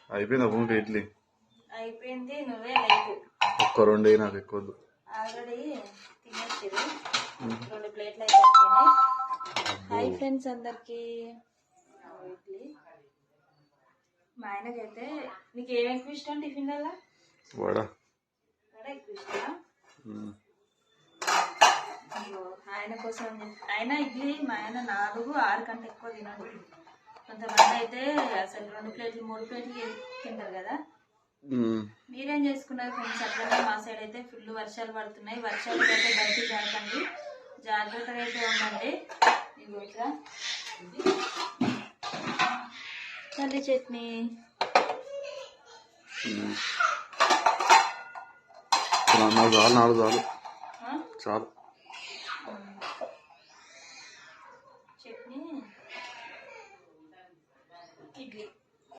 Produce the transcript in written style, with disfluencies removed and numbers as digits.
అయిపోయింది భూమికి ఇడ్లీ అయిపోయింది. నువ్వే లైక్ ఒక్క రెండే నాకు ఎక్కువ ఆల్రెడీ తినేసిరు. 2 ప్లేట్లు అయితే అయిపోయినాయి. హాయ్ ఫ్రెండ్స్ అందరికి. ఇడ్లీ మా ఆయనకైతే నీకు ఏం ఎక్కువ ఇష్టం టిఫిన్ వల్ల? వడ ఎక్కువ ఇష్టమా? ఆయన కోసం ఆయన ఇడ్లీ మా ఆయన 4-6 కంటే ఎక్కువ తినడు. కొంతమంది అయితే అసలు 2 ప్లేట్లు 3 ప్లేట్లు తింటారు కదా. మీరేం చేసుకున్నారు ఫ్రెండ్స్? అట్లనే మా సైడ్ అయితే ఫుల్ వర్షాలు పడుతున్నాయి. వర్షాలు అయితే బయటికి జరగండి, జాగ్రత్తగా అయితే ఉండండి. ఇగో ఇట్లా పల్లి చట్నీ, చాలు చాలు చాలు.